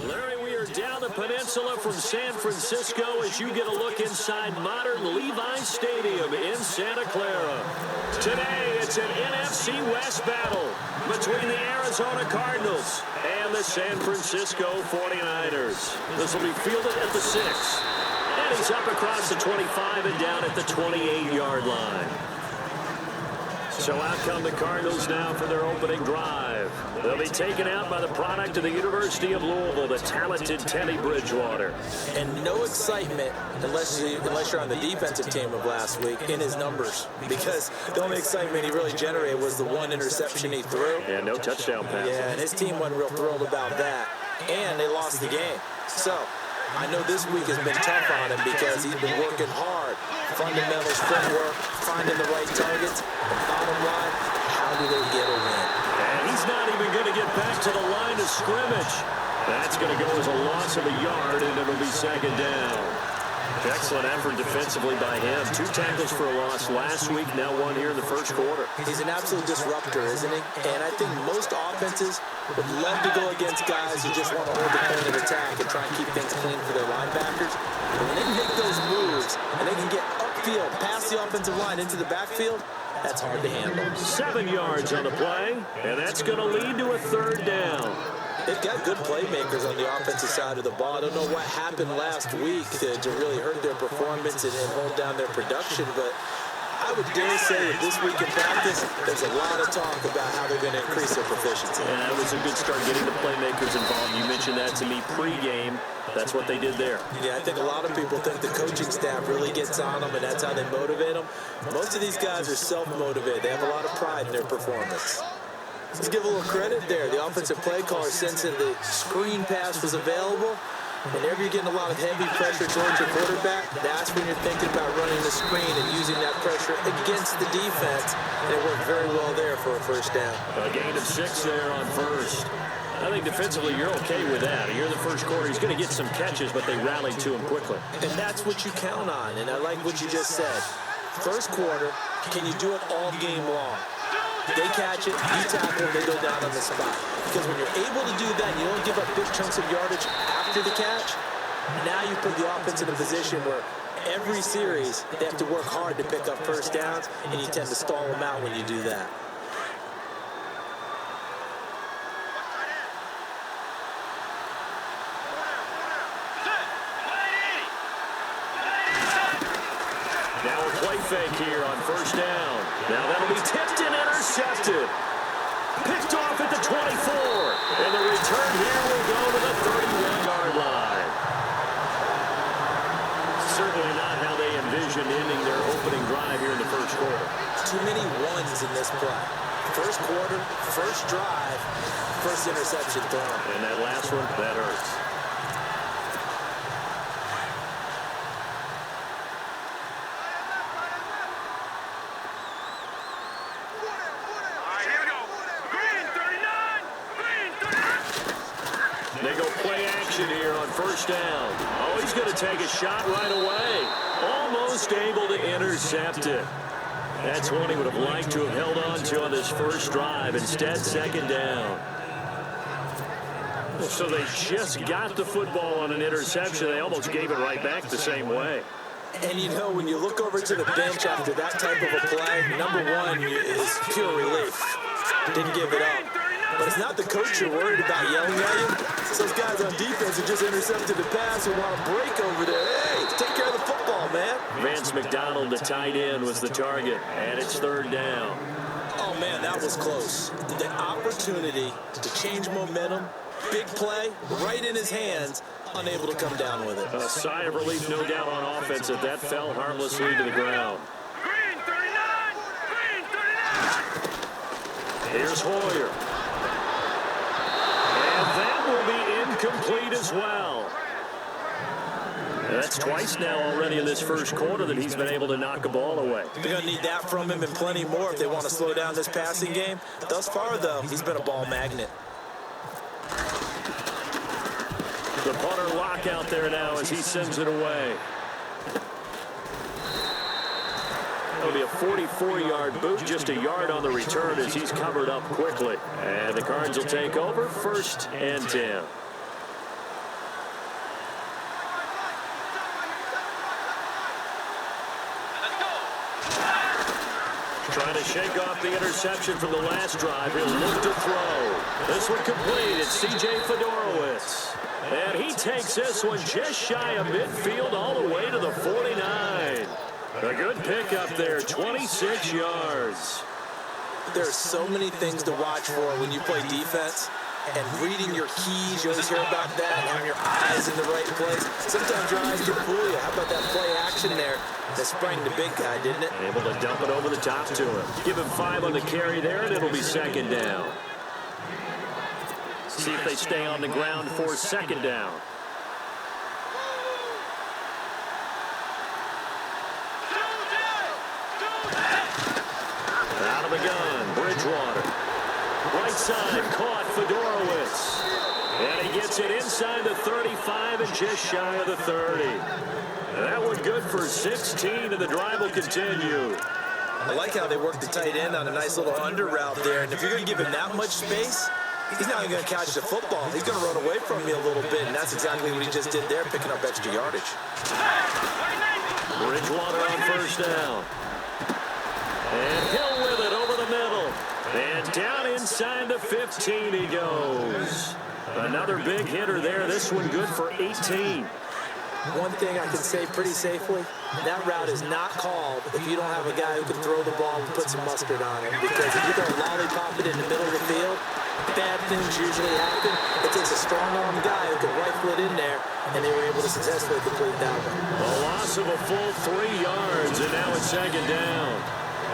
Larry, we are down the peninsula from San Francisco as you get a look inside modern Levi Stadium in Santa Clara. Today, it's an NFC West battle between the Arizona Cardinals and the San Francisco 49ers. This will be fielded at the 6. And he's up across the 25 and down at the 28-yard line. So out come the Cardinals now for their opening drive. They'll be taken out by the product of the University of Louisville, the talented Teddy Bridgewater. And no excitement unless you're on the defensive team of last week in his numbers. Because the only excitement he really generated was the one interception he threw. Yeah, no touchdown pass. Yeah, and his team wasn't real thrilled about that. And they lost the game. So I know this week has been tough on him because he's been working hard. Fundamentals, footwork, finding the right targets. The bottom line, how do they get a win? And he's not even going to get back to the line of scrimmage. That's going to go as a loss of a yard, and it'll be second down. Excellent effort defensively by him. 2 tackles for a loss last week, now 1 here in the first quarter. He's an absolute disruptor, isn't he? And I think most offenses would love to go against guys who just want to hold the point of attack and try and keep things clean for their linebackers. But when they make those moves and they can get upfield, past the offensive line into the backfield, that's hard to handle. 7 yards on the play, and that's going to lead to a third down. They've got good playmakers on the offensive side of the ball. I don't know what happened last week to really hurt their performance and hold down their production, but I would dare say that this week in practice, there's a lot of talk about how they're going to increase their proficiency. And that was a good start getting the playmakers involved. You mentioned that to me pregame. That's what they did there. Yeah, I think a lot of people think the coaching staff really gets on them, and that's how they motivate them. Most of these guys are self-motivated. They have a lot of pride in their performance. Let's give a little credit there. The offensive play caller, sensing the screen pass was available. Whenever you're getting a lot of heavy pressure towards your quarterback, that's when you're thinking about running the screen and using that pressure against the defense. And it worked very well there for a first down. A gain of 6 there on first. I think defensively you're okay with that. You're in the first quarter. He's going to get some catches, but they rallied to him quickly. And that's what you count on. And I like what you just said. First quarter, can you do it all game long? They catch it, you tackle, they go down on the spot. Because when you're able to do that, you don't give up big chunks of yardage after the catch. Now you put the offense in a position where every series they have to work hard to pick up first downs, and you tend to stall them out when you do that. Now a play fake here on first down. Now that'll be tipped and intercepted. Picked off at the 24. And the return here will go to the 31-yard line. Certainly not how they envisioned ending their opening drive here in the first quarter. Too many ones in this play. First quarter, first drive, first interception thrown. And that last one, that hurts. They go play action here on first down. Oh, he's going to take a shot right away. Almost able to intercept it. That's one he would have liked to have held on to on this first drive. Instead, second down. So they just got the football on an interception. They almost gave it right back the same way. And, you know, when you look over to the bench after that type of a play, number one is pure relief. Didn't give it up. But it's not the coach you're worried about yelling at you. It's those guys on defense who just intercepted the pass and want to break over there. Hey, take care of the football, man. Vance McDonald, the tight end, was the target. And it's third down. Oh, man, that was close. The opportunity to change momentum, big play, right in his hands, unable to come down with it. A sigh of relief, no doubt, on offense that that fell harmlessly to the ground. Here's Hoyer. And that will be incomplete as well. That's twice now already in this first quarter that he's been able to knock a ball away. They're going to need that from him and plenty more if they want to slow down this passing game. Thus far, though, he's been a ball magnet. The punter lock out there now as he sends it away. It'll be a 44-yard boot, just a yard on the return as he's covered up quickly. And the Cards will take over, 1st and 10. Trying to shake off the interception from the last drive. He'll look to throw. This one complete. It's C.J. Fedorowicz. And he takes this one just shy of midfield all the way to the 49. A good pickup there, 26 yards. There are so many things to watch for when you play defense. And reading your keys, you always hear about that, and having your eyes in the right place. Sometimes your eyes can fool you. How about that play action there that sprang the big guy, didn't it? Able to dump it over the top to him. Give him 5 on the carry there, and it'll be 2nd down. See if they stay on the ground for 2nd down. Out of the gun, Bridgewater. Right side, caught Fedorowicz. And he gets it inside the 35 and just shy of the 30. That one good for 16, and the drive will continue. I like how they work the tight end on a nice little under route there. And if you're going to give him that much space, he's not even going to catch the football. He's going to run away from you a little bit, and that's exactly what he just did there, picking up extra yardage. Bridgewater on 1st down. And Hill with it over the middle. And down inside the 15 he goes. Another big hitter there. This one good for 18. One thing I can say pretty safely, that route is not called if you don't have a guy who can throw the ball and put some mustard on it. Because if you throw a lollipop it in the middle of the field, bad things usually happen. It takes a strong-arm guy who can rifle it in there, and they were able to successfully complete that one. A loss of a full 3 yards, and now it's 2nd down.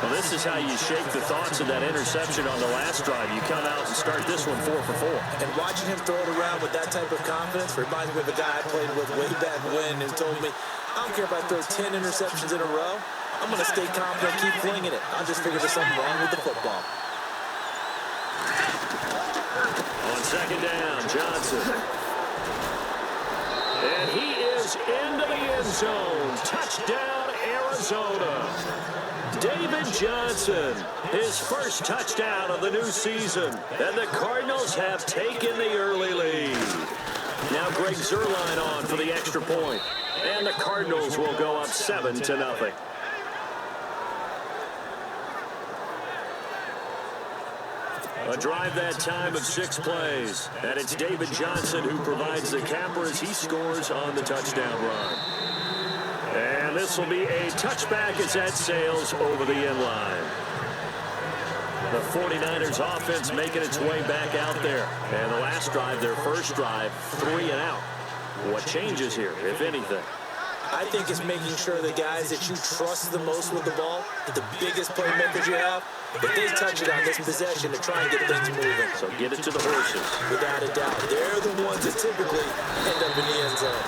Well, this is how you shake the thoughts of that interception on the last drive. You come out and start this one 4 for 4. And watching him throw it around with that type of confidence reminds me of a guy I played with way back when who told me, I don't care if I throw 10 interceptions in a row. I'm going to stay confident, keep flinging it. I'll just figure there's something wrong with the football. On 2nd down, Johnson. And he is into the end zone. Touchdown, Arizona. David Johnson, his first touchdown of the new season. And the Cardinals have taken the early lead. Now Greg Zuerlein on for the extra point. And the Cardinals will go up 7-0. A drive that time of 6 plays. And it's David Johnson who provides the capper as he scores on the touchdown run. And this will be a touchback as that sails over the end line. The 49ers offense making its way back out there. And the last drive, their first drive, 3 and out. What changes here, if anything? I think it's making sure the guys that you trust the most with the ball, the biggest playmakers you have, if they touch it on this possession to try and get things moving. So get it to the horses. Without a doubt. They're the ones that typically end up in the end zone.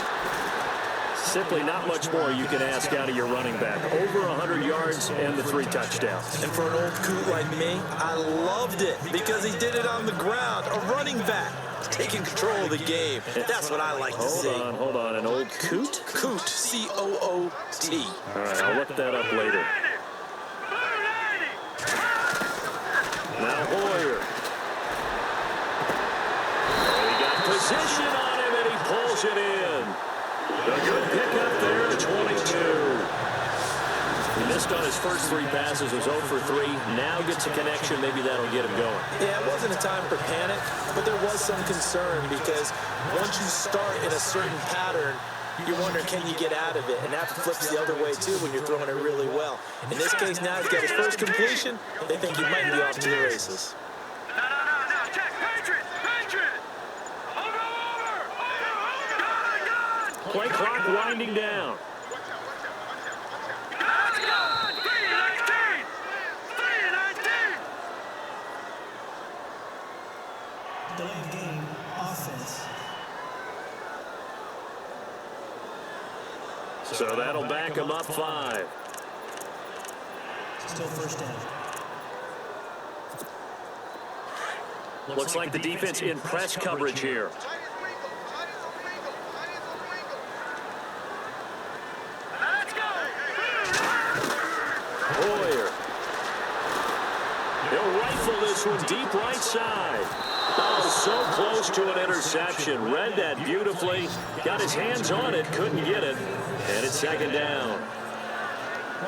Simply not much more you can ask out of your running back. Over 100 yards and the 3 touchdowns. And for an old coot like me, I loved it because he did it on the ground. A running back taking control of the game. That's what I like to see. Hold on. An old coot? Coot, C-O-O-T. All right, I'll look that up later. Now Hoyer. Oh, he got position on him and he pulls it in. A good pickup there at 22. He missed on his first 3 passes, was 0 for 3. Now gets a connection. Maybe that'll get him going. Yeah, it wasn't a time for panic, but there was some concern because once you start in a certain pattern, you're wondering, can you get out of it? And that flips the other way, too, when you're throwing it really well. In this case, now he's got his first completion. They think he might be off to the races. Play clock winding down. Delayed game offense. So that'll back him up 5. Still 1st down. Looks like the defense in press coverage here. this one deep right side. Oh, so close to an interception. Read that beautifully. Got his hands on it, couldn't get it. And it's second down.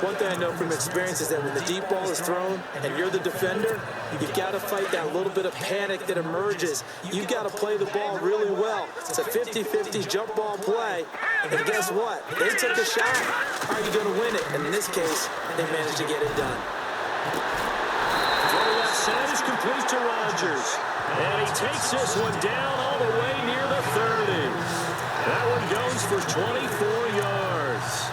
One thing I know from experience is that when the deep ball is thrown and you're the defender, you've got to fight that little bit of panic that emerges. You've got to play the ball really well. It's a 50-50 jump ball play. And guess what? They took a shot. Are you going to win it? And in this case, they managed to get it done. Throw left side is complete to Rodgers. And he takes this one down all the way near the 30. That one goes for 24 yards.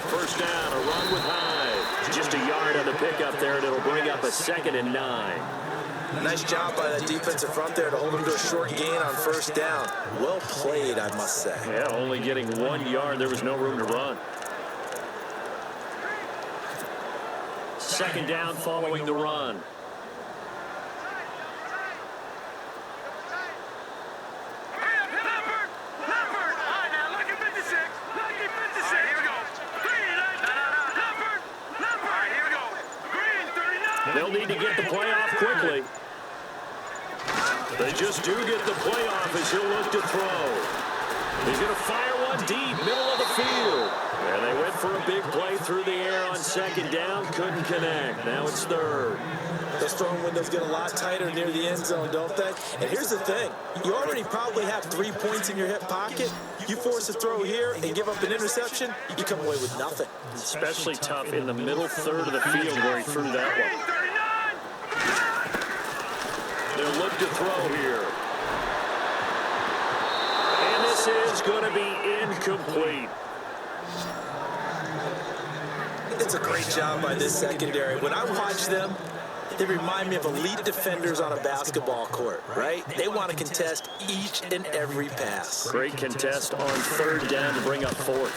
First down, a run with Hyde. Just a yard on the pickup there, and it'll bring up a 2nd and 9. Nice job by that defensive front there to hold him to a short gain on first down. Well played, I must say. Yeah, only getting 1 yard. There was no room to run. Second down following the run. They'll need to get the play off quickly. They just do get the play off as he'll look to throw. He's going to fire one deep, middle of the field. And they went for a big play through the air on second down. Couldn't connect. Now it's third. Those throwing windows get a lot tighter near the end zone, don't they? And here's the thing. You already probably have 3 points in your hip pocket. You force a throw here and give up an interception, you come away with nothing. Especially tough in the middle third of the field where he threw that one. They'll look to throw here. And this is going to be incomplete. It's a great job by this secondary. When I watch them, they remind me of elite defenders on a basketball court, right? They want to contest each and every pass. Great contest on third down to bring up fourth.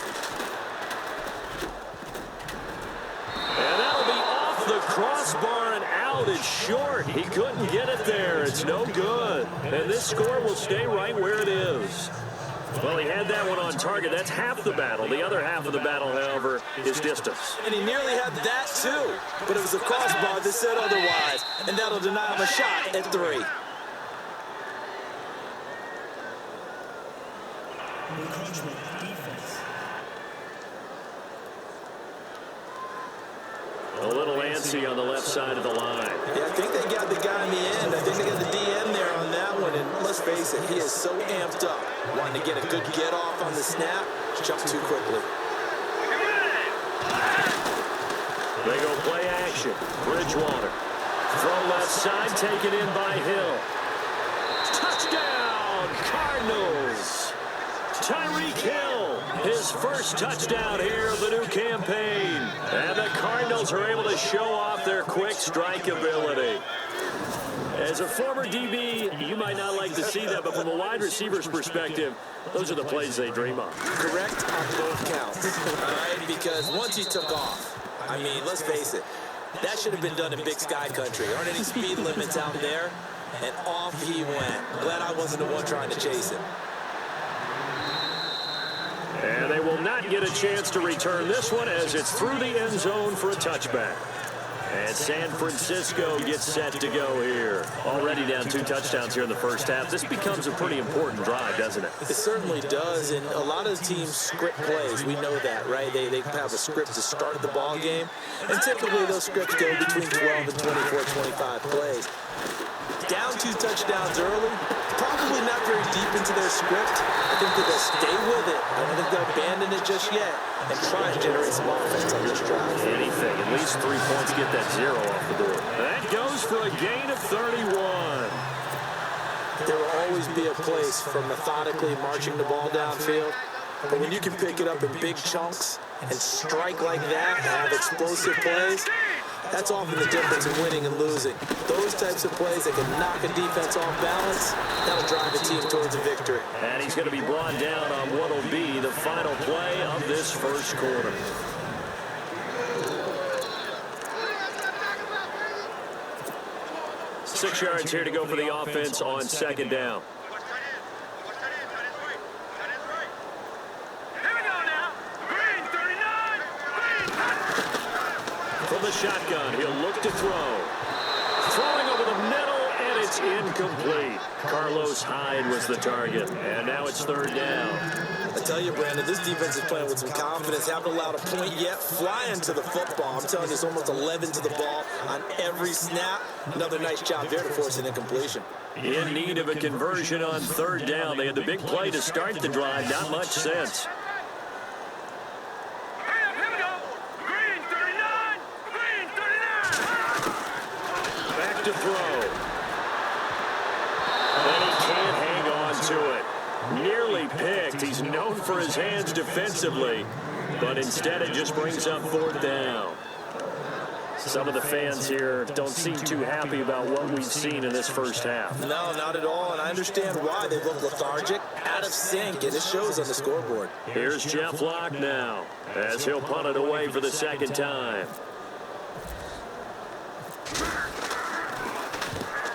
And that'll be off the crossbar and out. It's short. He couldn't get it there. It's no good. And this score will stay right where it is. Well, he had that one on target. That's half the battle. The other half of the battle, however, is distance. And he nearly had that, too. But it was the crossbar that said otherwise. And that'll deny him a shot at 3. A little antsy on the left side of the line. Yeah, I think they got the guy in the end. I think they got the DN there on that one. And let's face it, he is so amped up. Wanting to get a good get off on the snap. Jump too quickly. They go play action. Bridgewater. Throw left side, taken in by Hill. Touchdown, Cardinals. Tyreek Hill, his first touchdown here of the new campaign. And the Cardinals are able to show off their quick strike ability. As a former DB, you might not like to see that, but from a wide receiver's perspective, those are the plays they dream of. Correct on both counts, all right? Because once he took off, I mean, let's face it, that should have been done in Big Sky Country. There aren't any speed limits out there, and off he went. Glad I wasn't the one trying to chase him. And they will not get a chance to return this one as it's through the end zone for a touchback. And San Francisco gets set to go here. Already down 2 touchdowns here in the first half. This becomes a pretty important drive, doesn't it? It certainly does, and a lot of teams script plays. We know that, right? They have a script to start the ball game, and typically those scripts go between 12 and 24, 25 plays. Down 2 touchdowns early, probably not very deep into their script. I think that they'll stay with it. I don't think they'll abandon it just yet and try to generate some offense on this drive. Anything, at least 3 points, get that 0 off the door. That goes for a gain of 31. There will always be a place for methodically marching the ball downfield, but when you can pick it up in big chunks and strike like that and have explosive plays, that's often the difference in winning and losing. Those types of plays that can knock a defense off balance, that'll drive a team towards a victory. And he's going to be brought down on what will be the final play of this first quarter. 6 yards here to go for the offense on second down. From the shotgun, he'll look to throw. Throwing over the middle, and it's incomplete. Carlos Hyde was the target, and now it's third down. I tell you, Brandon, this defense is playing with some confidence. Haven't allowed a point yet. Flying to the football. I'm telling you, it's almost 11 to the ball on every snap. Another nice job there to force an incompletion. In need of a conversion on third down. They had the big play to start the drive. Not much sense. Back to throw. And he can't hang on to it. Nearly picked. He's known for his hands defensively, but instead it just brings up fourth down. Some of the fans here don't seem too happy about what we've seen in this first half. No, not at all, and I understand why. They look lethargic, out of sync, and it shows on the scoreboard. Here's Jeff Locke now, as he'll punt it away for the second time.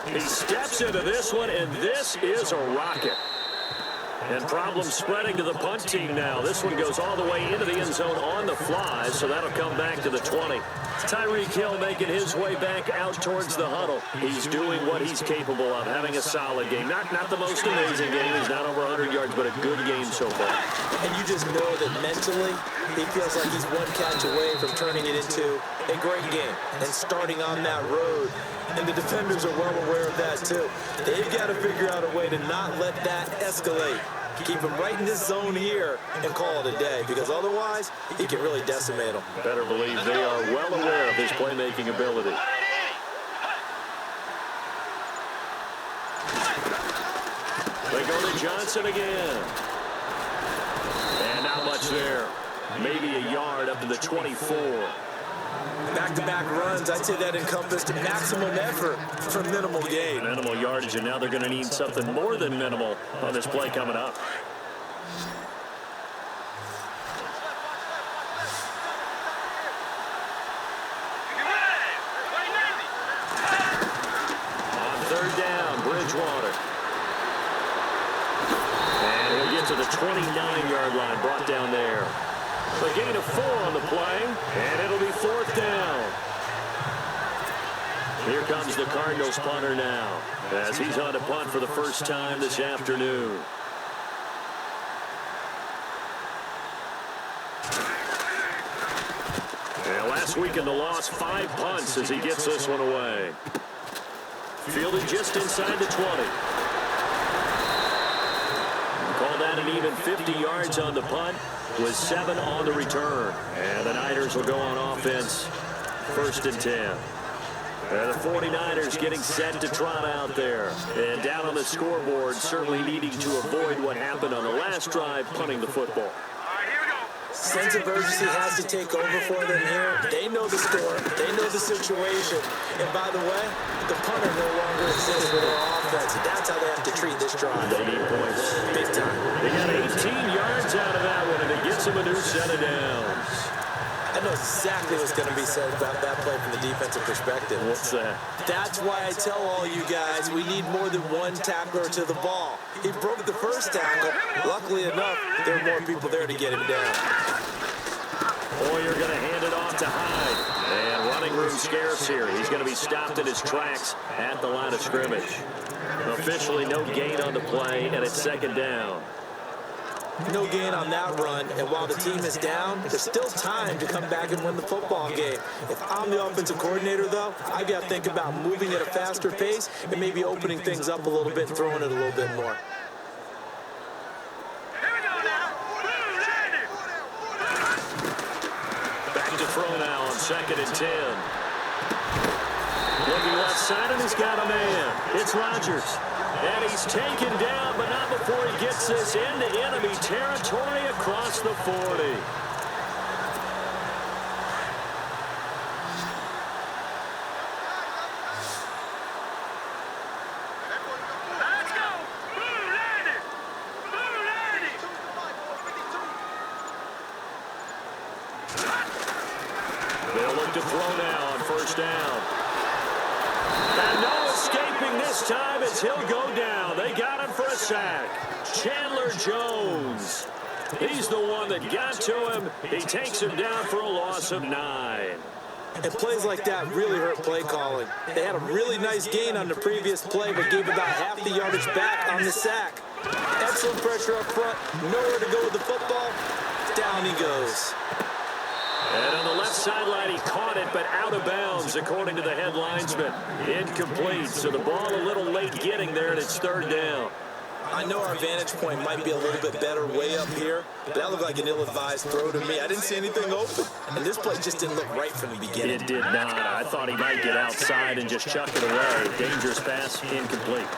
He steps into this one, and this is a rocket. And problems spreading to the punt team now. This one goes all the way into the end zone on the fly, so that'll come back to the 20. Tyreek Hill making his way back out towards the huddle. He's doing what he's capable of, having a solid game. Not the most amazing game. He's not over 100 yards, but a good game so far. And you just know that mentally, he feels like he's one catch away from turning it into a great game and starting on that road. And the defenders are well aware of that, too. They've got to figure out a way to not let that escalate. Keep him right in this zone here and call it a day, because otherwise, he can really decimate them. Better believe they are well aware of his playmaking ability. They go to Johnson again. And not much there. Maybe a yard up to the 24. Back-to-back runs, I'd say that encompassed maximum effort for minimal gain. Minimal yardage, and now they're going to need something more than minimal on this play coming up. On third down, Bridgewater. And he'll get to the 29-yard line, brought down there. A gain of 4 on the play, and it'll be fourth down. Here comes the Cardinals punter now, as he's on to punt for the first time this afternoon. And last week in the loss, 5 punts as he gets this one away. Fielded just inside the 20. Called that an even 50 yards on the punt, with 7 on the return. And the Niners will go on offense, first and 10. And the 49ers getting set to trot out there. And down on the scoreboard, certainly needing to avoid what happened on the last drive, punting the football. Sense of urgency has to take over for them here. They know the score. They know the situation. And by the way, the punter no longer exists for their offense. That's how they have to treat this drive. They need points. Big time. They got 18 yards out of that one, and it gets them a new set of downs. I know exactly what's going to be said about that play from the defensive perspective. What's that? That's why I tell all you guys we need more than one tackler to the ball. He broke the first tackle. Luckily enough, there were more people there to get him down. Boyer going to hand it off to Hyde. And running room scarce here. He's going to be stopped in his tracks at the line of scrimmage. Officially no gain on the play, and it's second down. No gain on that run, and while the team is down, there's still time to come back and win the football game. If I'm the offensive coordinator, though, I got to think about moving at a faster pace and maybe opening things up a little bit and throwing it a little bit more. Back to throw now on second and 10. Looking left side, and he's got a man. It's Rodgers. And he's taken down, but not before he gets this into enemy territory across the 40. Let's go! Blue landed! Blue landed! They'll look to throw now on first down. And no escape escaping this time as he'll go down. They got him for a sack. Chandler Jones. He's the one that got to him. He takes him down for a loss of 9. And plays like that really hurt play calling. They had a really nice gain on the previous play, but gave about half the yardage back on the sack. Excellent pressure up front. Nowhere to go with the football. Down he goes. And on the left sideline, he caught it, but out of bounds, according to the head linesman. Incomplete, so the ball a little late getting there, and it's 3rd down. I know our vantage point might be a little bit better way up here, but that looked like an ill-advised throw to me. I didn't see anything open, and this play just didn't look right from the beginning. It did not. I thought he might get outside and just chuck it away. Dangerous pass, incomplete.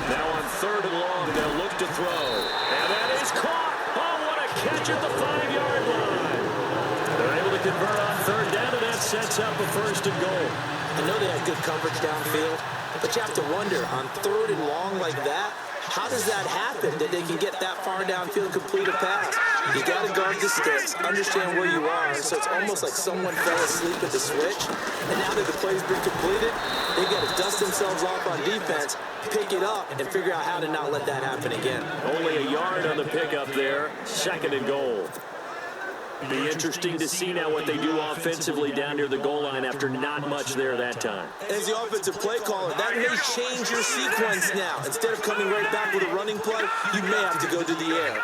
Now on 3rd and long, they'll look to throw. And that is caught. Oh, what a catch at the 5-yard line. They're able to convert on 3rd down, and that sets up a 1st and goal. I know they had good coverage downfield, but you have to wonder, on 3rd and long like that, how does that happen that they can get that far downfield, complete a pass? You got to guard the sticks, understand where you are, so it's almost like someone fell asleep at the switch, and now that the play's been completed, they got to dust themselves off on defense, pick it up, and figure out how to not let that happen again. Only a yard on the pickup there, 2nd and goal. Be interesting to see now what they do offensively down near the goal line after not much there that time. As the offensive play caller, that may change your sequence now. Instead of coming right back with a running play, you may have to go to the air.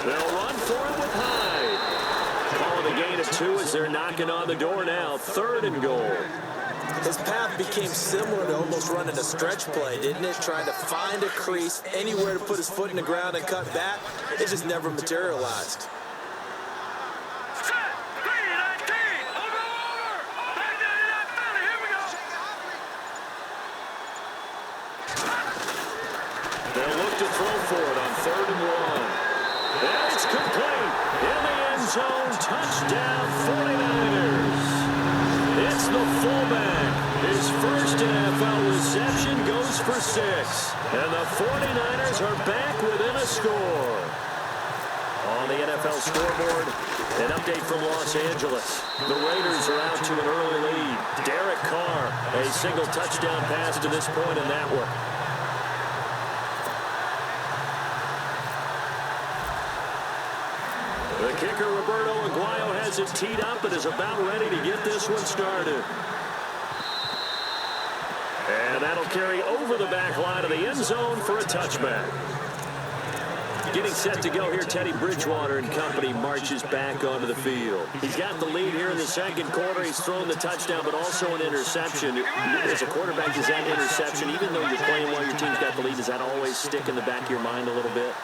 They'll run for it with Hyde. Calling a gain of 2 as they're knocking on the door now. 3rd and goal. His path became similar to almost running a stretch play, didn't it? Trying to find a crease, anywhere to put his foot in the ground and cut back. It just never materialized. They'll look to throw for it on 3rd and long. And it's complete. In the end zone, touchdown 49ers. It's the fullback. His first NFL reception goes for 6. And the 49ers are back within a score. On the NFL scoreboard, an update from Los Angeles. The Raiders are out to an early lead. Derek Carr, a single touchdown pass to this point in that one. The kicker, Roberto Aguayo, has it teed up and is about ready to get this one started. And that'll carry over the back line of the end zone for a touchback. Getting set to go here, Teddy Bridgewater and company marches back onto the field. He's got the lead here in the 2nd quarter. He's thrown the touchdown, but also an interception. As a quarterback, does that interception, even though you're playing while your team's got the lead, does that always stick in the back of your mind a little bit?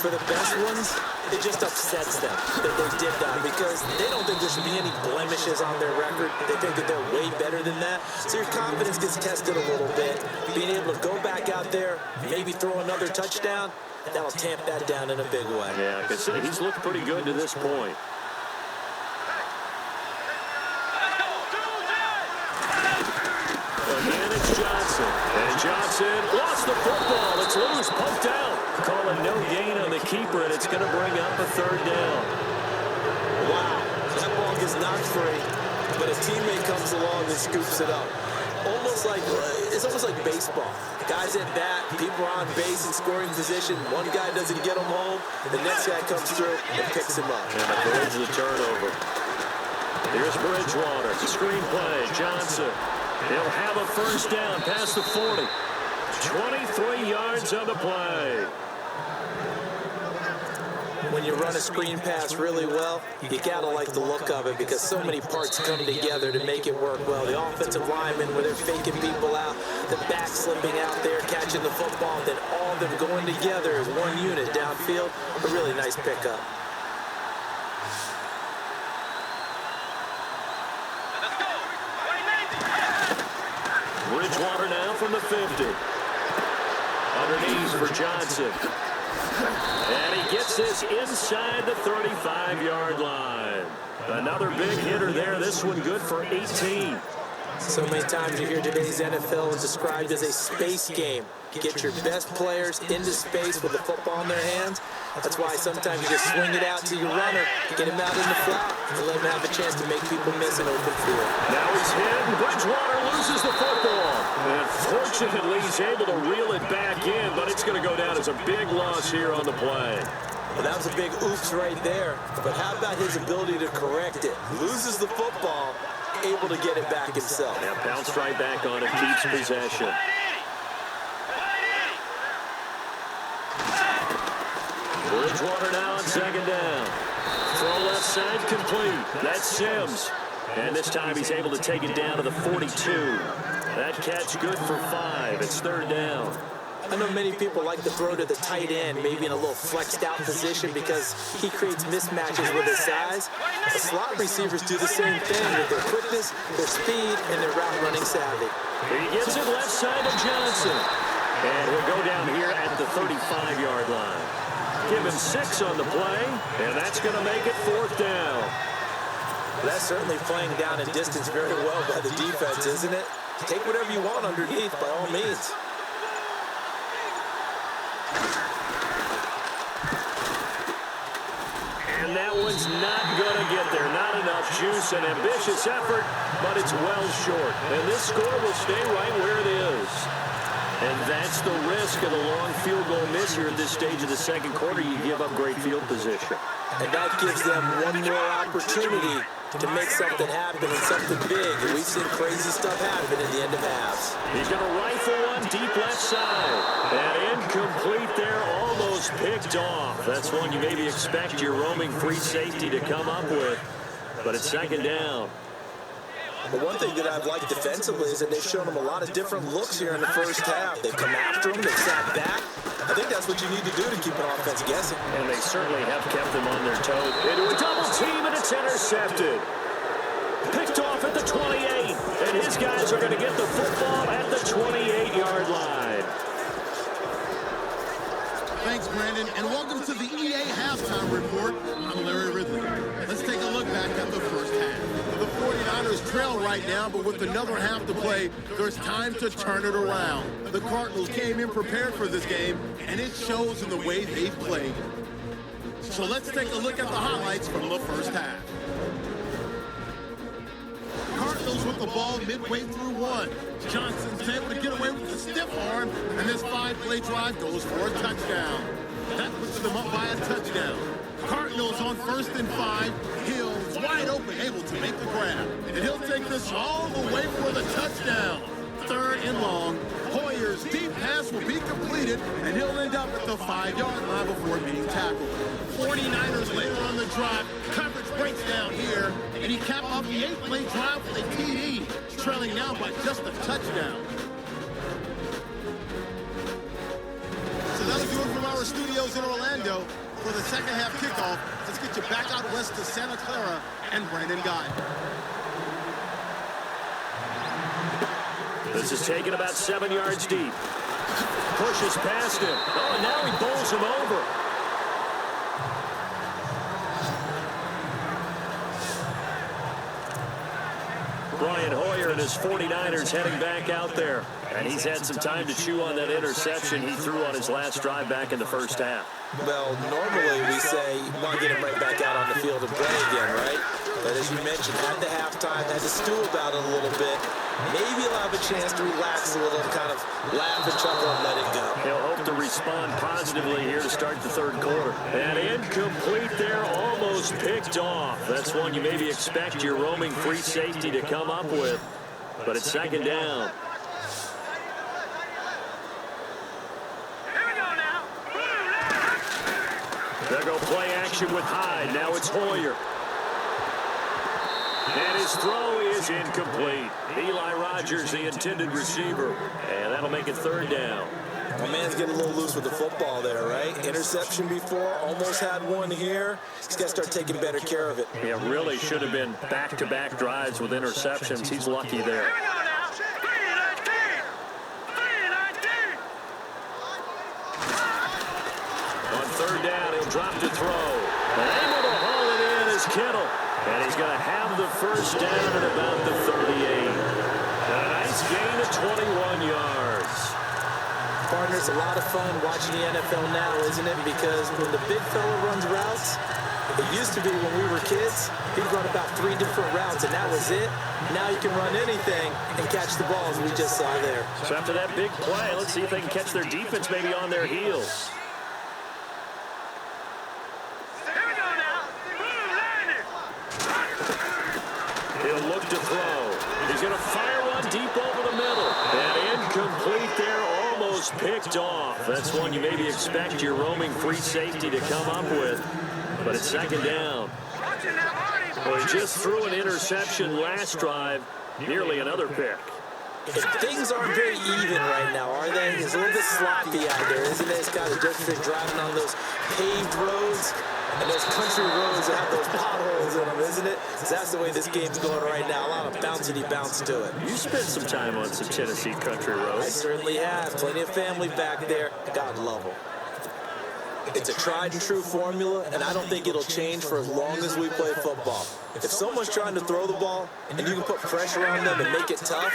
For the best ones, it just upsets them that they did that because they don't think there should be any blemishes on their record. They think that they're way better than that. So your confidence gets tested a little bit. Being able to go back out there, maybe throw another touchdown, that'll tamp that down in a big way. Yeah, because he's looked pretty good to this point. Again, it's Johnson. And Johnson lost the football. It's loose, poked out. Calling no gain on the keeper, and it's going to bring up a 3rd down. Wow, that ball gets knocked free, but a teammate comes along and scoops it up. It's almost like baseball. Guys at bat, people are on base in scoring position. One guy doesn't get him home, the next guy comes through and picks him up. And avoids the turnover. Here's Bridgewater, screen play, Johnson. He'll have a 1st down past the 40. 23 yards on the play. When you run a screen pass really well, you gotta like the look of it because so many parts come together to make it work well. The offensive linemen, where they're faking people out, the back slipping out there, catching the football, then all of them going together as one unit downfield. A really nice pickup. Bridgewater now from the 50. Underneath for Johnson. And he gets this inside the 35-yard line. Another big hitter there. This one good for 18. So many times you hear today's NFL is described as a space game. Get your best players into space with the football in their hands. That's why sometimes you just swing it out to your runner, get him out in the flat, and let him have a chance to make people miss an open field. Now he's hit, and Bridgewater loses the football. And fortunately, he's able to reel it back in, but it's going to go down as a big loss here on the play. Well, that was a big oops right there. But how about his ability to correct it? Loses the football, able to get it back himself. Now bounced right back on it, keeps possession. Bridgewater now on second down. Throw left side complete. That's Sims. And this time he's able to take it down to the 42. That catch good for 5. It's third down. I know many people like to throw to the tight end, maybe in a little flexed out position because he creates mismatches with his size. The slot receivers do the same thing with their quickness, their speed, and their route running savvy. He gets it left side to Johnson. And he'll go down here at the 35-yard line. Give him 6 on the play, and that's going to make it fourth down. That's certainly playing down and distance very well by the defense, isn't it? Take whatever you want underneath, by all means. And that one's not going to get there. Not enough juice, an ambitious effort, but it's well short. And this score will stay right where it is. And that's the risk of the long field goal miss here at this stage of the second quarter. You give up great field position. And that gives them one more opportunity to make something happen and something big. And we've seen crazy stuff happen in the end of halves. He's going to rifle one deep left side. And incomplete there, almost picked off. That's one you maybe expect your roaming free safety to come up with. But it's second down. But one thing that I've liked defensively is that they've shown them a lot of different looks here in the first half. They've come after them, they've sat back. I think that's what you need to do to keep an offense guessing. And they certainly have kept them on their toes. Into a double team, and it's intercepted. Picked off at the 28. And his guys are going to get the football at the 28-yard line. Thanks, Brandon, and welcome to the EA Halftime Report. I'm Larry Ridley. Let's take a look back at the first half. The 49ers trail right now, but with another half to play, there's time to turn it around. The Cardinals came in prepared for this game, and it shows in the way they've played. So let's take a look at the highlights from the first half. Cardinals with the ball midway through one. Johnson's able to get away with the stiff arm, and this 5-play drive goes for a touchdown. That puts them up by a touchdown. Cardinals on 1st and 5. Hill's wide open, able to make the grab. And he'll take this all the way for the touchdown. 3rd and long. Hoyer's deep pass will be completed, and he'll end up at the 5-yard line before being tackled. 49ers later on the drive. Coverage breaks down here, and he capped off the 8-play drive with a TD, trailing now by just a touchdown. So that'll do it from our studios in Orlando. For the second half kickoff, let's get you back out west to Santa Clara and Brandon Guy. This is taken about 7 yards deep. Pushes past him. Oh, and now he bowls him over. Brian Hoyer and his 49ers heading back out there. And he's had some time to chew on that interception he threw on his last drive back in the first half. Well, normally we say you want to get him right back out on the field and play again, right? But as you mentioned, at the halftime, had to stew about it a little bit. Maybe he'll have a chance to relax a little, kind of laugh and chuckle and let it go. He'll hope to respond positively here to start the third quarter. And incomplete there, almost picked off. That's one you maybe expect your roaming free safety to come up with. But it's second down. They'll go play action with Hyde. Now it's Hoyer. And his throw is incomplete. Eli Rogers, the intended receiver. And that'll make it third down. My man's getting a little loose with the football there, right? Interception before, almost had one here. He's got to start taking better care of it. Yeah, really should have been back-to-back drives with interceptions. He's lucky there. On third down, he'll drop to throw. And able to haul it in is Kittle. And he's going to have the first down at about the 38. at 21 yards. Partners, a lot of fun watching the NFL now, isn't it? Because when the big fella runs routes, it used to be when we were kids, he'd run about 3 different routes, and that was it. Now you can run anything and catch the balls we just saw there. So after that big play, let's see if they can catch their defense maybe on their heels. Here we go now. He'll look to throw. He's going to fire one deep over the middle. And incomplete there, almost picked off. That's one you maybe expect your roaming free safety to come up with. But it's second down. Well, he just threw an interception last drive. Nearly another pick. And things aren't very even right now, are they? It's a little bit sloppy out there, isn't it? It's kind of just been driving on those paved roads and those country roads that have those potholes in them, isn't it? So that's the way this game's going right now. A lot of bouncy bounce to it. You spent some time on some Tennessee country I roads. certainly have. Plenty of family back there. God love them. It's a tried and true formula, and I don't think it'll change for as long as we play football. If someone's trying to throw the ball and you can put pressure on them and make it tough,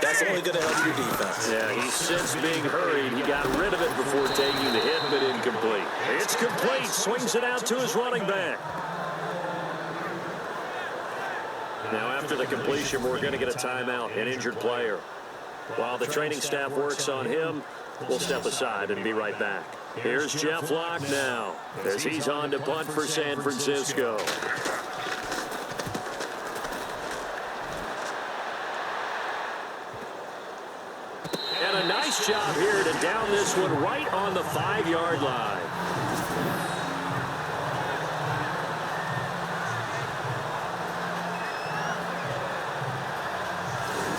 that's only going to help your defense. Yeah, he's since being hurried. He got rid of it before taking the hit, but incomplete. It's complete. Swings it out to his running back. Now, after the completion, we're going to get a timeout, an injured player. While the training staff works on him, we'll step aside and be right back. Here's Jeff Locke now as he's on to punt for San Francisco. And a nice job here to down this one right on the 5-yard line.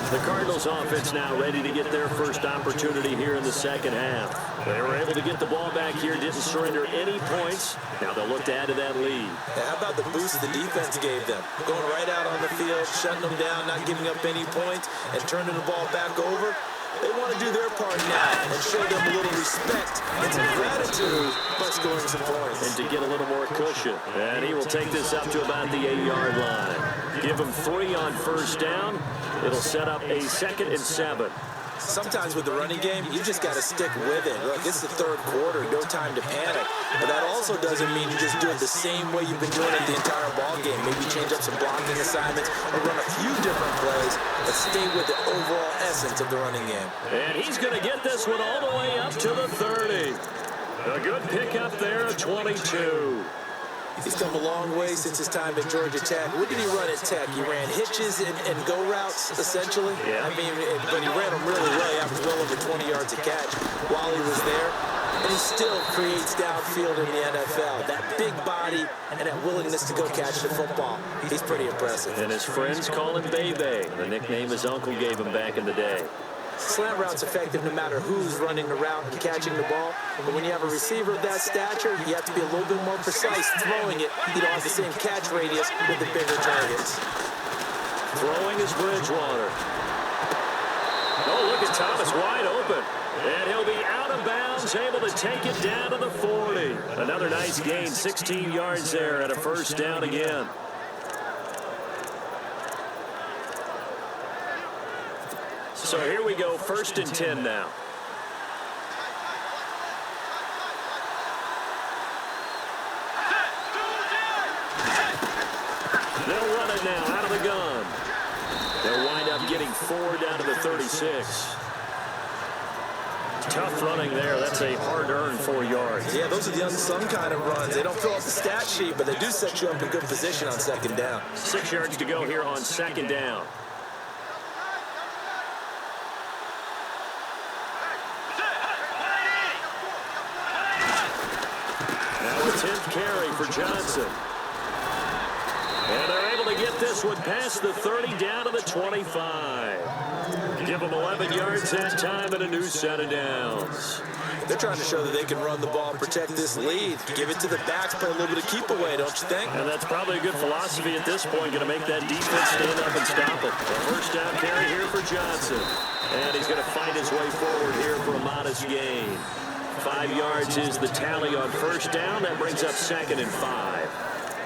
The Cardinals offense now ready to get their first opportunity here in the second half. They were able to get the ball back here, didn't surrender any points. Now they'll look to add to that lead. How about the boost the defense gave them? Going right out on the field, shutting them down, not giving up any points, and turning the ball back over. They want to do their part now and show them a little respect and some gratitude by scoring some points. And to get a little more cushion. And he will take this up to about the 8-yard line. Give him 3 on first down. It'll set up a 2nd and 7. Sometimes with the running game, you just got to stick with it. Look, it's the third quarter, no time to panic. But that also doesn't mean you just do it the same way you've been doing it the entire ball game. Maybe change up some blocking assignments or run a few different plays, but stay with the overall essence of the running game. And he's going to get this one all the way up to the 30. A good pickup there at 22. He's come a long way since his time at Georgia Tech. What did he run at Tech? He ran hitches and go routes, essentially. Yeah. I mean, but he ran them really well. He averaged well over 20 yards a catch while he was there. And he still creates downfield in the NFL. That big body and that willingness to go catch the football. He's pretty impressive. And his friends call him Bebe, the nickname his uncle gave him back in the day. Slant route's effective no matter who's running the route and catching the ball. But when you have a receiver of that stature, you have to be a little bit more precise throwing it. You don't have the same catch radius with the bigger targets. Throwing is Bridgewater. Oh, look at Thomas wide open. And he'll be out of bounds, able to take it down to the 40. Another nice gain, 16 yards there and a first down again. So here we go, 1st and 10 now. They'll run it now out of the gun. They'll wind up getting 4 down to the 36. Tough running there. That's a hard-earned 4 yards. Yeah, those are the unsung kind of runs. They don't fill up the stat sheet, but they do set you up in good position on second down. 6 yards to go here on second down. Now a 10th carry for Johnson. And they're able to get this one past the 30 down to the 25. Give them 11 yards that time and a new set of downs. They're trying to show that they can run the ball and protect this lead. Give it to the backs, play a little bit of keep away, don't you think? And that's probably a good philosophy at this point, going to make that defense stand up and stop it. A first down carry here for Johnson. And he's going to find his way forward here for a modest gain. 5 yards is the tally on first down. That brings up 2nd and 5.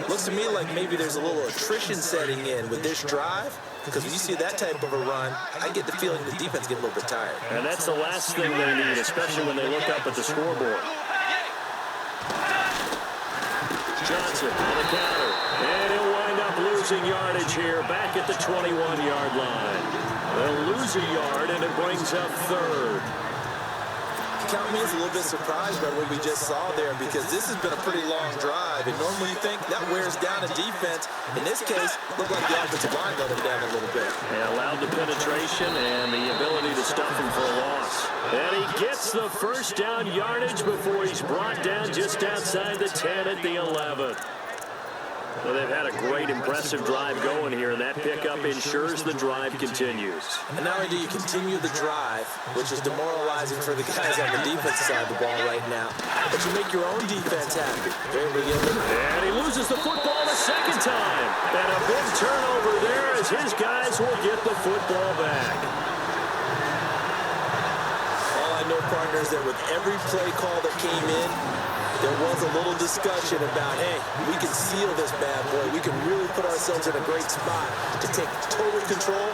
Looks to me like maybe there's a little attrition setting in with this drive, because when you see that type of a run, I get the feeling the defense get a little bit tired. And that's the last thing they need, especially when they look up at the scoreboard. Johnson on the counter, and he'll wind up losing yardage here back at the 21-yard line. They'll lose a yard, and it brings up third. Count me as a little bit surprised by what we just saw there, because this has been a pretty long drive, and normally you think that wears down a defense. In this case, looked like the offensive line let him down a little bit. They allowed the penetration and the ability to stuff him for a loss. And he gets the first down yardage before he's brought down just outside the 10 at the 11. Well, they've had a great, impressive drive going here, and that pickup ensures the drive continues. And not only do you continue the drive, which is demoralizing for the guys on the defensive side of the ball right now, but you make your own defense happy. And he loses the football a second time. And a big turnover there as his guys will get the football back. All I know, partner, is that with every play call that came in, there was a little discussion about, hey, we can seal this bad boy. We can really put ourselves in a great spot to take total control,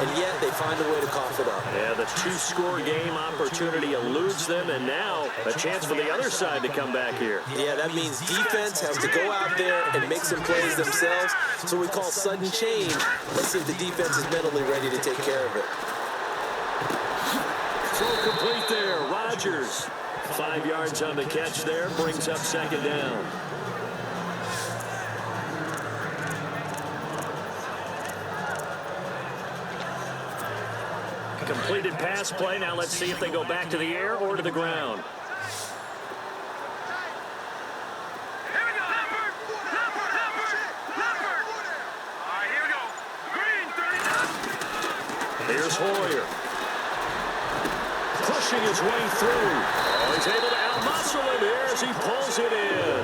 and yet they find a way to cough it up. Yeah, the two-score game opportunity eludes them, and now a chance for the other side to come back here. Yeah, that means defense has to go out there and make some plays themselves. So we call sudden change. Let's see if the defense is mentally ready to take care of it. Throw complete there, Rodgers. 5 yards on the catch there, brings up second down. Completed pass play. Now let's see if they go back to the air or to the ground. Here we go. All right, here we go. Green, 39. Here's Hoyer. Pushing his way through. Oh, he's able to outmuscle him here as he pulls it in.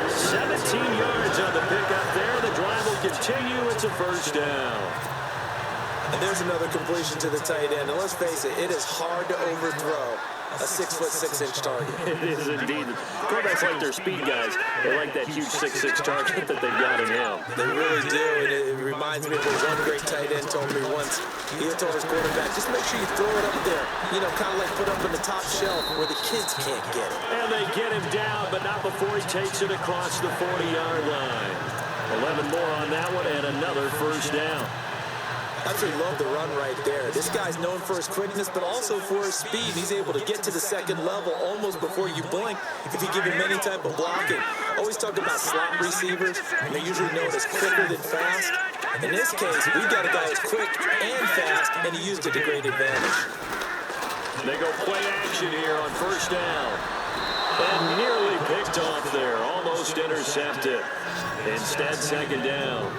17 yards on the pickup there. The drive will continue. It's a first down. And there's another completion to the tight end. And let's face it, it is hard to overthrow a 6'6" target. It is indeed. Quarterbacks like their speed guys. They like that huge 6'6" target that they've got in him. They really do, and it reminds me of what one great tight end told me once. He had told his quarterback, just make sure you throw it up there, you know, kind of like put up in the top shelf where the kids can't get it. And they get him down, but not before he takes it across the 40-yard line. 11 more on that one, and another first down. I absolutely love the run right there. This guy's known for his quickness, but also for his speed. He's able to get to the second level almost before you blink if you give him any type of blocking. Always talk about slot receivers, and they're usually known as quicker than fast. In this case, we've got a guy who's quick and fast, and he used it to great advantage. They go play action here on first down. And nearly picked off there. Almost intercepted. Instead, second down.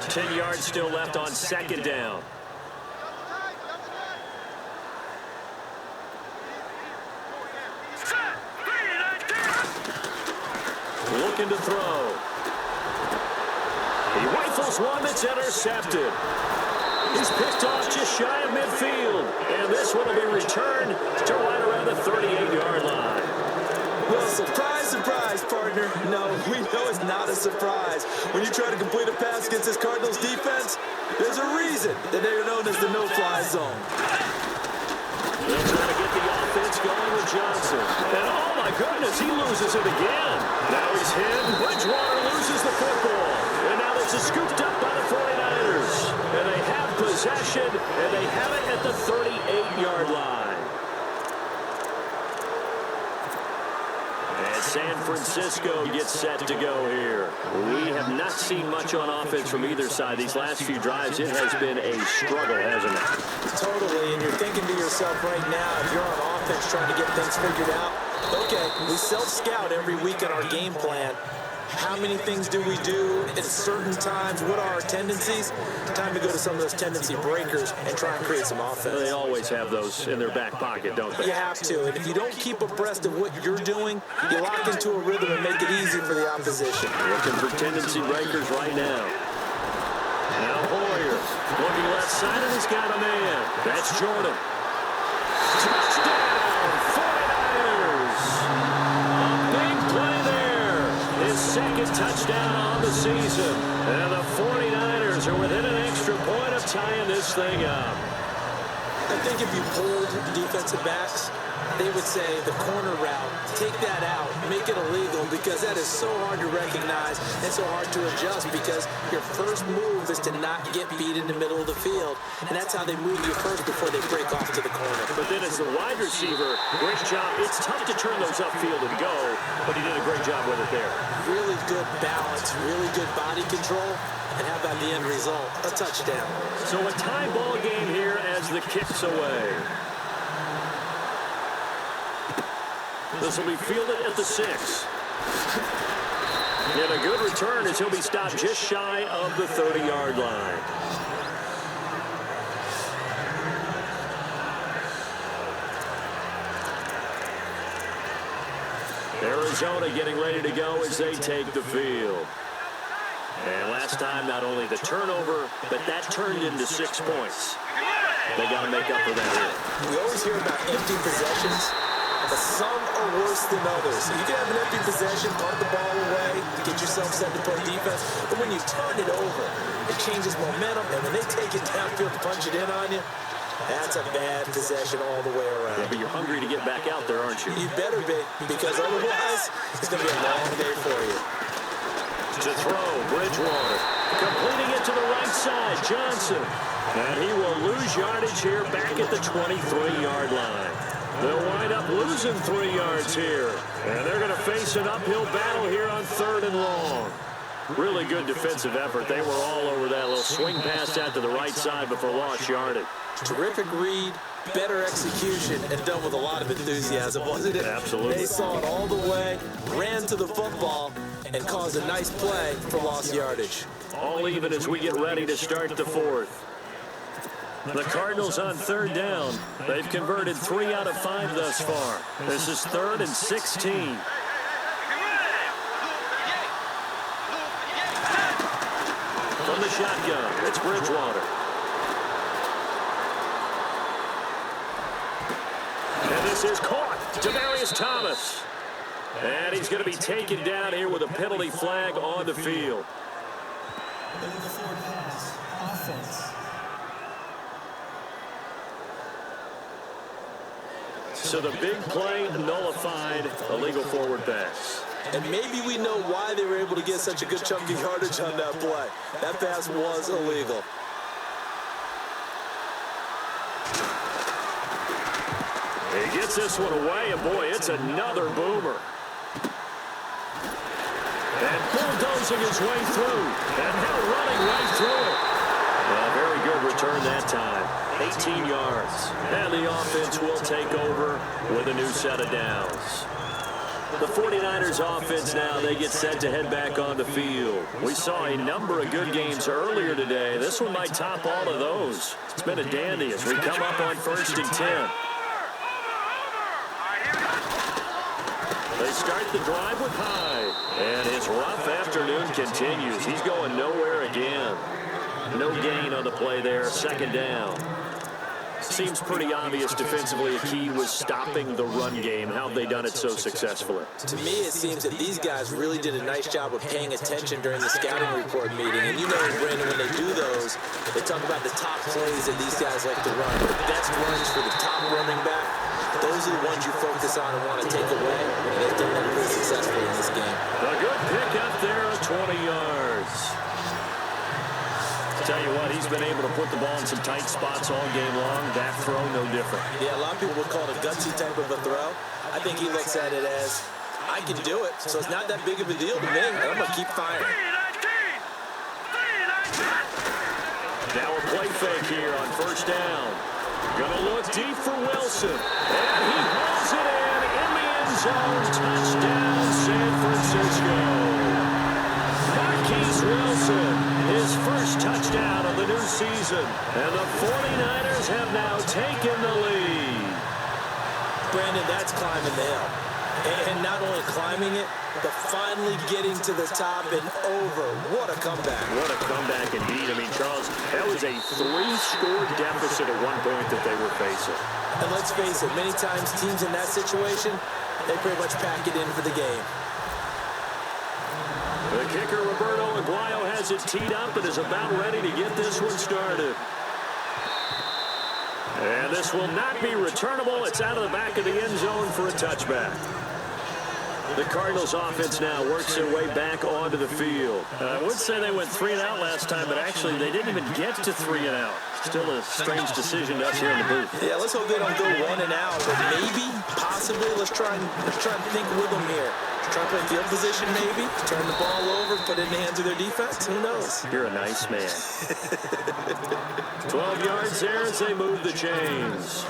Ten yards still left on second down. Looking to throw. He rifles one that's intercepted. He's picked off just shy of midfield. And this one will be returned to right around the 38-yard line. Well, surprise, surprise, partner. No, we know it's not a surprise. When you try to complete a pass against this Cardinals defense, there's a reason that they're known as the no-fly zone. They'll try to get the offense going with Johnson. And oh my goodness, he loses it again. Now he's hit. Bridgewater loses the football. And now this is scooped up by the 49ers. And they have possession, and they have it at the 38-yard line. And San Francisco gets set to go here. We have not seen much on offense from either side. These last few drives, it has been a struggle, hasn't it? Totally, and you're thinking to yourself right now, if you're on offense trying to get things figured out, okay, we self-scout every week in our game plan. How many things do we do at certain times? What are our tendencies? Time to go to some of those tendency breakers and try and create some offense. They always have those in their back pocket, don't they? You have to, and if you don't keep abreast of what you're doing, you lock into a rhythm and make it easy for the opposition. Looking for tendency breakers right now. Now Hoyer looking left side, and he's got a man. That's Jordan. Touchdown, 49ers! second touchdown on the season. And the 49ers are within an extra point of tying this thing up. I think if you pulled defensive backs, they would say the corner route, take that out, make it illegal, because that is so hard to recognize and so hard to adjust, because your first move is to not get beat in the middle of the field, and that's how they move you first before they break off to the corner. But then as the wide receiver, great job. It's tough to turn those upfield and go, but he did a great job with it there. Really good balance, really good body control, and how about the end result? A touchdown. So a tie ball game here as the kick's away. This will be fielded at the 6. And a good return as he'll be stopped just shy of the 30-yard line. Arizona getting ready to go as they take the field. And last time, not only the turnover, but that turned into 6 points. They got to make up for that here. We always hear about empty possessions, but some are worse than others. You can have an empty possession, punt the ball away, get yourself set to play defense, but when you turn it over, it changes momentum, and when they take it downfield to punch it in on you, that's a bad possession all the way around. Yeah, but you're hungry to get back out there, aren't you? You better be, because otherwise, it's going to be a long day for you. To throw, Bridgewater. Completing it to the right side, Johnson. And he will lose yardage here back at the 23-yard line. They'll wind up losing 3 yards here. And they're going to face an uphill battle here on 3rd and long. Really good defensive effort. They were all over that little swing pass out to the right side before lost yardage. Terrific read, better execution, and done with a lot of enthusiasm, wasn't it? Absolutely. They saw it all the way, ran to the football, and caused a nice play for lost yardage. All even as we get ready to start the 4th. The Cardinals on 3rd down. They've converted 3 out of 5 thus far. This is 3rd and 16. From the shotgun, it's Bridgewater. And this is caught to Elias Thomas. And he's going to be taken down here with a penalty flag on the field. Illegal forward pass. Offense. So the big play nullified, illegal forward pass. And maybe we know why they were able to get such a good chunk of yardage on that play. That pass was illegal. He gets this one away, and boy, it's another boomer. And bulldozing his way through, and now running right through it. A very good return that time, 18 yards. And the offense will take over with a new set of downs. The 49ers offense now, they get set to head back on the field. We saw a number of good games earlier today. This one might top all of those. It's been a dandy as we come up on 1st and 10. They start the drive with Hyde, and his rough afternoon continues. He's going nowhere again. No gain on the play there, 2nd down. Seems pretty obvious defensively a key was stopping the run game. How have they done it so successfully? To me, it seems that these guys really did a nice job of paying attention during the scouting report meeting. And you know, Brandon, when they do those, they talk about the top plays that these guys like to run. The best runs for the top running back, those are the ones you focus on and want to take away. And they've done that pretty successfully in this game. A good pick up there of 20 yards. Tell you what, he's been able to put the ball in some tight spots all game long. That throw, no different. Yeah, a lot of people would call it a gutsy type of a throw. I think he looks at it as, I can do it, so it's not that big of a deal to me, and I'm going to keep firing. Now a play fake here on 1st down. Gonna look deep for Wilson. And he hauls it in the end zone. Touchdown, San Francisco. Marquise Wilson, his first touchdown of the new season. And the 49ers have now taken the lead. Brandon, that's climbing the hill. And not only climbing it, but finally getting to the top and over. What a comeback. What a comeback indeed. I mean, Charles, that was a 3-score deficit at one point that they were facing. And let's face it, many times teams in that situation, they pretty much pack it in for the game. The kicker, Roberto Aguayo, has it teed up and is about ready to get this one started. And this will not be returnable. It's out of the back of the end zone for a touchback. The Cardinals offense now works their way back onto the field. I would say they went 3 and out last time, but actually they didn't even get to 3 and out. Still a strange decision to us here in the booth. Yeah, let's hope they don't go 1 and out, but maybe, possibly, let's try and think with them here. Try to play field position maybe, turn the ball over, put it in the hands of their defense. Who knows? You're a nice man. 12 yards there as they move the chains.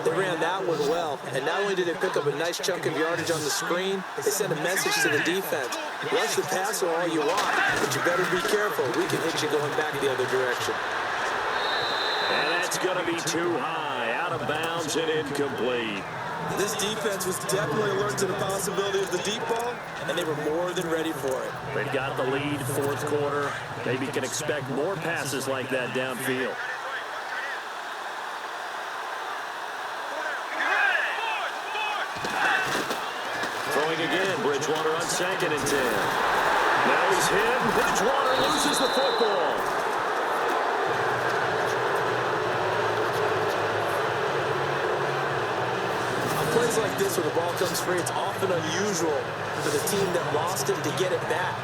They ran that one well, and not only did they pick up a nice chunk of yardage on the screen, they sent a message to the defense. Rush the passer all you want, but you better be careful. We can hit you going back the other direction. And that's going to be too high, out of bounds and incomplete. This defense was definitely alert to the possibility of the deep ball, and they were more than ready for it. They've got the lead, fourth quarter. Maybe can expect more passes like that downfield. Throwing again, Bridgewater on 2nd and 10. Now he's hit, and Bridgewater loses the football. Plays like this where the ball comes free, it's often unusual for the team that lost it to get it back,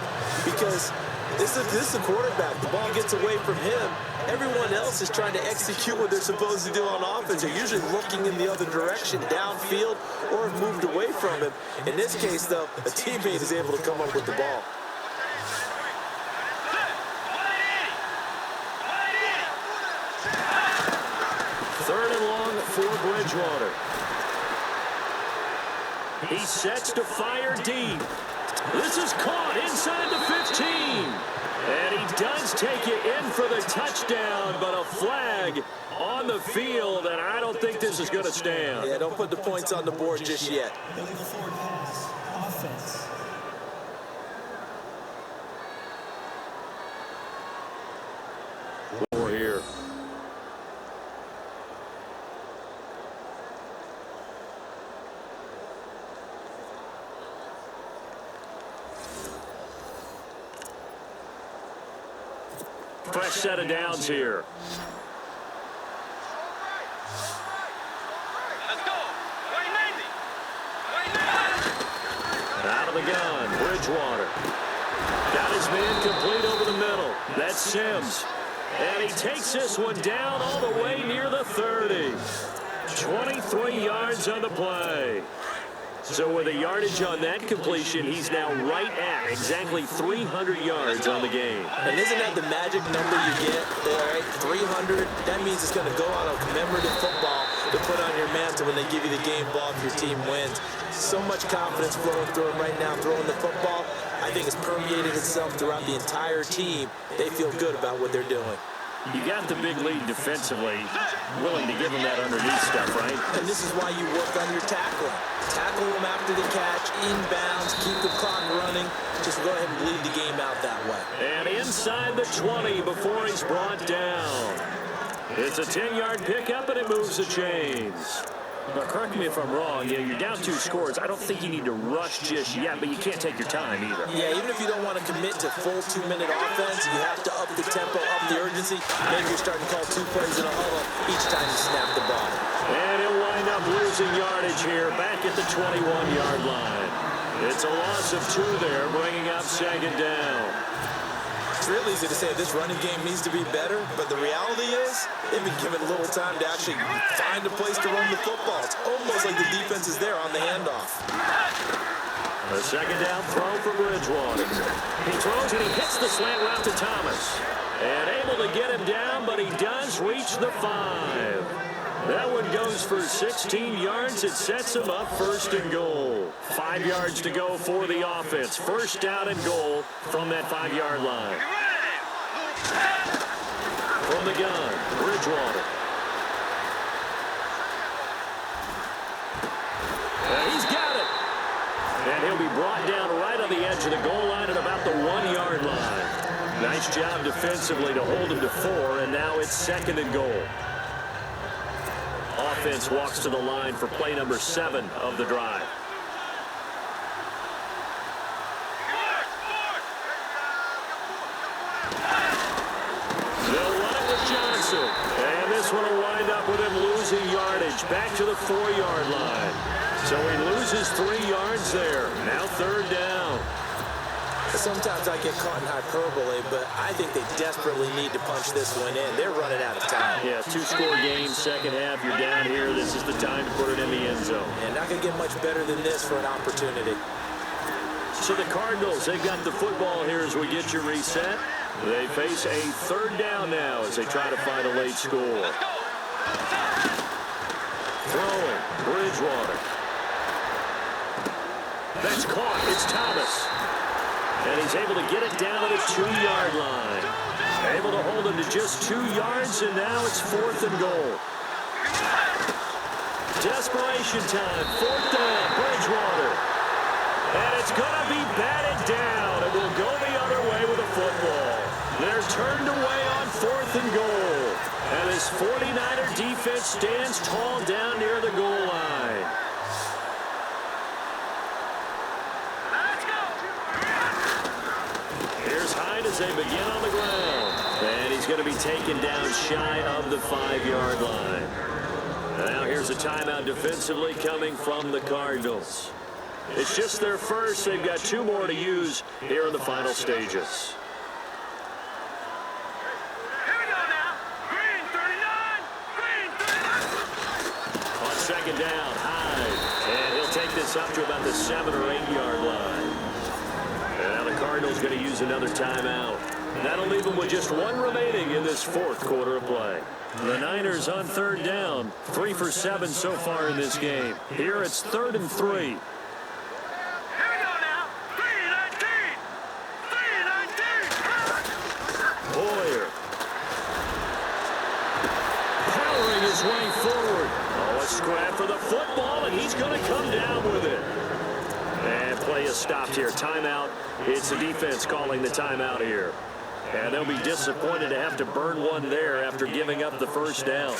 because this is the quarterback. The ball gets away from him. Everyone else is trying to execute what they're supposed to do on offense. They're usually looking in the other direction, downfield, or have moved away from him. In this case, though, a teammate is able to come up with the ball. Third and long for Bridgewater. He sets to fire deep. This is caught inside the 15. And he does take it in for the touchdown, but a flag on the field, and I don't think this is going to stand. Yeah, don't put the points on the board just yet. Illegal forward pass. Offense. Four here. Fresh set of downs here. Let's go. Right 90. Out of the gun, Bridgewater. Got his man complete over the middle. That's Sims. And he takes this one down all the way near the 30. 23 yards on the play. So with a yardage on that completion, he's now right at exactly 300 yards on the game. And isn't that the magic number you get there, right? 300, that means it's going to go on a commemorative football to put on your mantle when they give you the game ball if your team wins. So much confidence flowing through him right now, throwing the football. I think it's permeated itself throughout the entire team. They feel good about what they're doing. You got the big lead defensively, willing to give them that underneath stuff, right? And this is why you work on your tackling. Tackle them after the catch, inbounds, keep the clock running. Just go ahead and bleed the game out that way. And inside the 20 before he's brought down. It's a 10-yard pickup, and it moves the chains. Now, correct me if I'm wrong. You're down 2 scores. I don't think you need to rush just yet, but you can't take your time either. Yeah, even if you don't want to commit to full 2-minute offense, you have to up the tempo, up the urgency. Maybe you're starting to call 2 plays in a huddle each time you snap the ball. And he'll wind up losing yardage here back at the 21-yard line. It's a loss of 2 there, bringing up 2nd down. It's real easy to say this running game needs to be better, but the reality is they've been given little time to actually find a place to run the football. It's almost like the defense is there on the handoff. A 2nd down throw for Bridgewater. He throws and he hits the slant route to Thomas. And able to get him down, but he does reach the 5. That one goes for 16 yards. It sets him up 1st and goal. 5 yards to go for the offense. 1st down and goal from that 5-yard line. From the gun, Bridgewater. And he's got it. And he'll be brought down right on the edge of the goal line at about the 1-yard line. Nice job defensively to hold him to 4, and now it's 2nd and goal. Offense walks to the line for play number 7 of the drive. explosive. And this one will wind up with him losing yardage back to the 4-yard line. So he loses 3 yards there. Now 3rd down. Sometimes I get caught in hyperbole, but I think they desperately need to punch this one in. They're running out of time. Yeah, 2-score game, second half. You're down here. This is the time to put it in the end zone. And not going to get much better than this for an opportunity. So the Cardinals, they've got the football here as we get you reset. They face a 3rd down now as they try to find a late score. Throwing, Bridgewater. That's caught. It's Thomas. And he's able to get it down to the 2-yard line. Able to hold him to just 2 yards, and now it's 4th and goal. Desperation time. 4th down, Bridgewater. And it's going to be batted down. It will go the other way with a football. They're turned away on 4th and goal. And this 49er defense stands tall down near the goal line. As they begin on the ground. And he's going to be taken down shy of the 5-yard line. Now here's a timeout defensively coming from the Cardinals. It's just their first. They've got 2 more to use here in the final stages. Here we go now. Green 39. On 2nd down, Hyde. And he'll take this up to about the 7 or 8-yard line. And now the Cardinals going to use another timeout. That'll leave them with just 1 remaining in this 4th quarter of play. The Niners on 3rd down, 3 for 7 so far in this game. Here it's 3rd and 3. Here we go now. 3-19. 3-19. Boyer. Powering his way forward. Oh, a scrap for the football, and he's going to come down with it. And play is stopped here. Timeout. It's the defense calling the timeout here. And they'll be disappointed to have to burn one there after giving up the 1st down.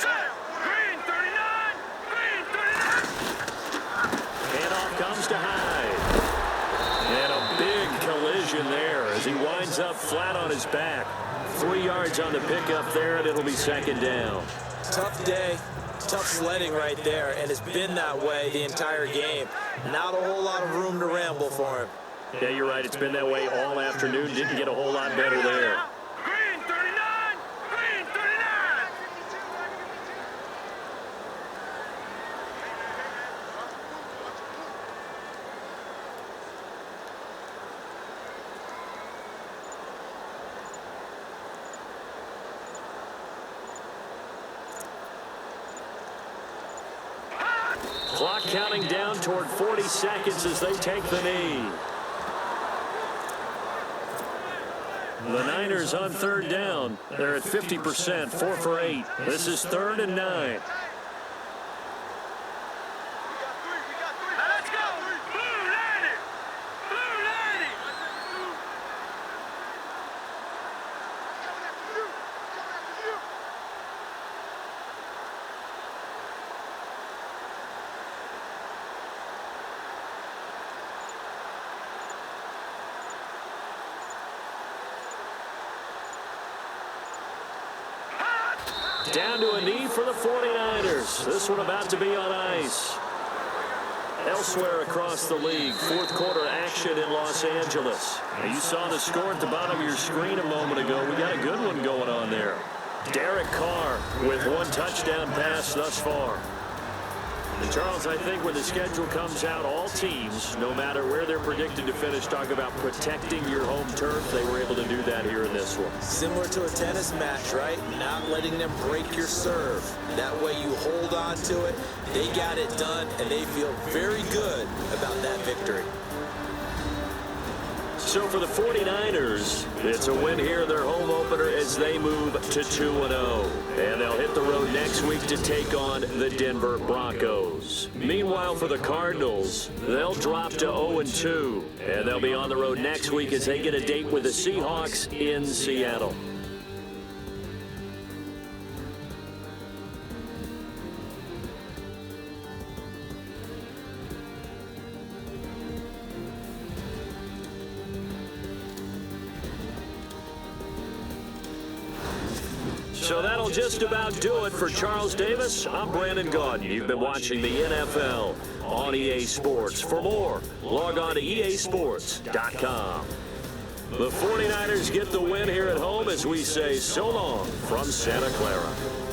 Green 39. Green 39. Handoff comes to Hyde. And a big collision there as he winds up flat on his back. 3 yards on the pickup there, and it'll be 2nd down. Tough day. Tough sledding right there, and it's been that way the entire game. Not a whole lot of room to ramble for him. Yeah, you're right. It's been that way all afternoon. Didn't get a whole lot better there. Green 39. Green 39. Clock counting down toward 40 seconds as they take the knee. The Niners on 3rd down. They're at 50%, 4 for 8. This is 3rd and 9. Let's go. Blue 90. Blue 90. Down to a knee for the 49ers. This one about to be on ice. Elsewhere across the league, 4th quarter action in Los Angeles. Now, you saw the score at the bottom of your screen a moment ago. We got a good one going on there. Derek Carr with 1 touchdown pass thus far. And Charles, I think when the schedule comes out, all teams, no matter where they're predicted to finish, talk about protecting your home turf. They were able to do that here in this one. Similar to a tennis match, right? Not letting them break your serve. That way you hold on to it. They got it done, and they feel very good about that victory. So for the 49ers, it's a win here, their home opener, as they move to 2-0. And they'll hit the road next week to take on the Denver Broncos. Meanwhile, for the Cardinals, they'll drop to 0-2. And they'll be on the road next week as they get a date with the Seahawks in Seattle. So that'll just about do it for Charles Davis. I'm Brandon Gaudin. You've been watching the NFL on EA Sports. For more, log on to easports.com. The 49ers get the win here at home as we say so long from Santa Clara.